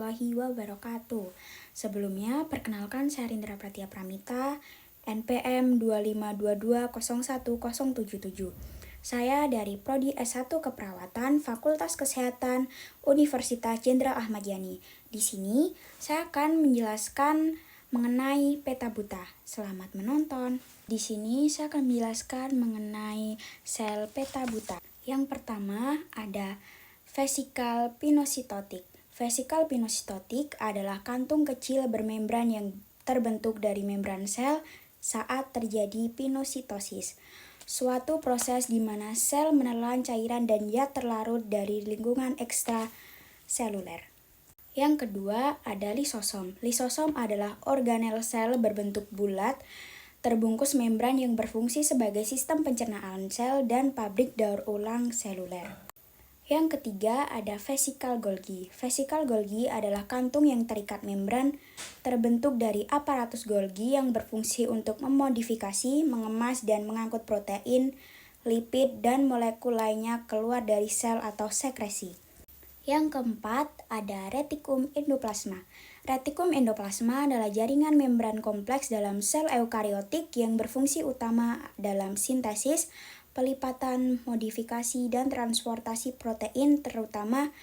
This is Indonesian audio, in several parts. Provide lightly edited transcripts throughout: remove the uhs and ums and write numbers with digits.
warahmatullahi wabarakatuh. Sebelumnya, perkenalkan saya Rindra Pratia Pramita, NPM 252201077. Saya dari Prodi S1 Keperawatan Fakultas Kesehatan Universitas Jenderal Ahmad Yani. Di sini, saya akan menjelaskan mengenai peta buta. Selamat menonton. Di sini, saya akan menjelaskan mengenai sel peta buta. Yang pertama ada vesikel pinositotik. Vesikel pinositotik adalah kantung kecil bermembran yang terbentuk dari membran sel saat terjadi pinositosis. Suatu proses di mana sel menelan cairan dan zat terlarut dari lingkungan ekstraseluler. Yang kedua ada lisosom. Lisosom adalah organel sel berbentuk bulat terbungkus membran yang berfungsi sebagai sistem pencernaan sel dan pabrik daur ulang seluler. Yang ketiga ada vesikel Golgi. Vesikel Golgi adalah kantung yang terikat membran terbentuk dari aparatus Golgi yang berfungsi untuk memodifikasi, mengemas, dan mengangkut protein, lipid, dan molekul lainnya keluar dari sel atau sekresi. Yang keempat ada retikum endoplasma. Retikum endoplasma adalah jaringan membran kompleks dalam sel eukariotik yang berfungsi utama dalam sintesis, pelipatan, modifikasi, dan transportasi protein, terutama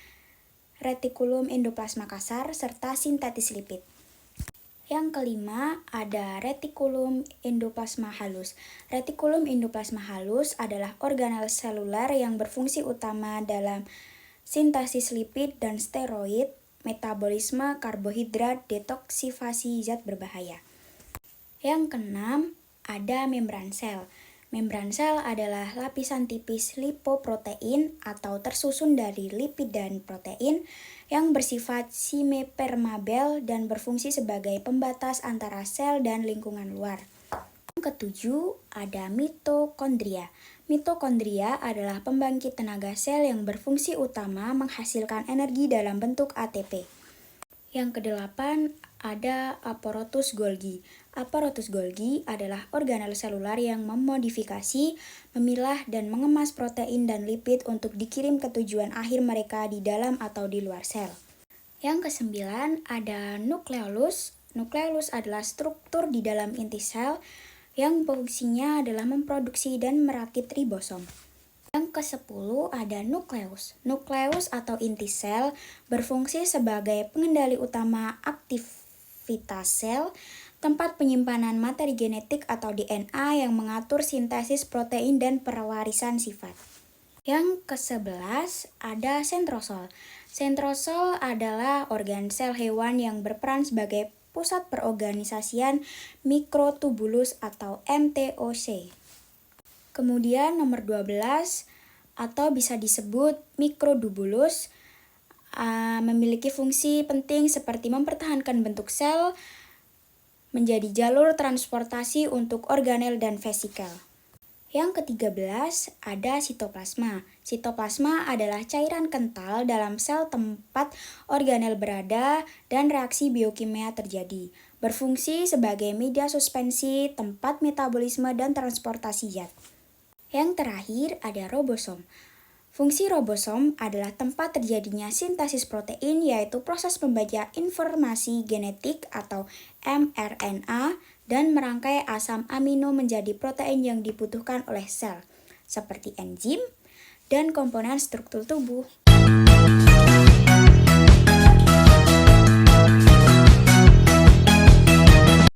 retikulum endoplasma kasar, serta sintetis lipid. Yang kelima ada retikulum endoplasma halus. Retikulum endoplasma halus adalah organel seluler yang berfungsi utama dalam sintesis lipid dan steroid, metabolisme karbohidrat, detoksifasi zat berbahaya. Yang keenam, ada membran sel. Membran sel adalah lapisan tipis lipoprotein atau tersusun dari lipid dan protein yang bersifat semipermeabel dan berfungsi sebagai pembatas antara sel dan lingkungan luar. Yang ketujuh, ada mitokondria. Mitokondria adalah pembangkit tenaga sel yang berfungsi utama menghasilkan energi dalam bentuk ATP. Yang kedelapan, ada aparatus Golgi. Aparatus Golgi adalah organel selular yang memodifikasi, memilah, dan mengemas protein dan lipid untuk dikirim ke tujuan akhir mereka di dalam atau di luar sel. Yang kesembilan, ada nukleolus. Nukleolus adalah struktur di dalam inti sel yang fungsinya adalah memproduksi dan merakit ribosom. Yang ke-10 ada nukleus. Nukleus atau inti sel berfungsi sebagai pengendali utama aktivitas sel, tempat penyimpanan materi genetik atau DNA yang mengatur sintesis protein dan pewarisan sifat. Yang ke-11 ada sentrosol. Sentrosol adalah organ sel hewan yang berperan sebagai pusat perorganisasian mikrotubulus atau MTOC. Kemudian nomor 12 atau bisa disebut mikrodubulus memiliki fungsi penting seperti mempertahankan bentuk sel menjadi jalur transportasi untuk organel dan vesikel. Yang ke-13 ada sitoplasma. Sitoplasma adalah cairan kental dalam sel tempat organel berada dan reaksi biokimia terjadi. Berfungsi sebagai media suspensi, tempat metabolisme dan transportasi zat. Yang terakhir ada robosom. Fungsi robosom adalah tempat terjadinya sintesis protein, yaitu proses membaca informasi genetik atau mRNA dan merangkai asam amino menjadi protein yang dibutuhkan oleh sel, seperti enzim dan komponen struktur tubuh.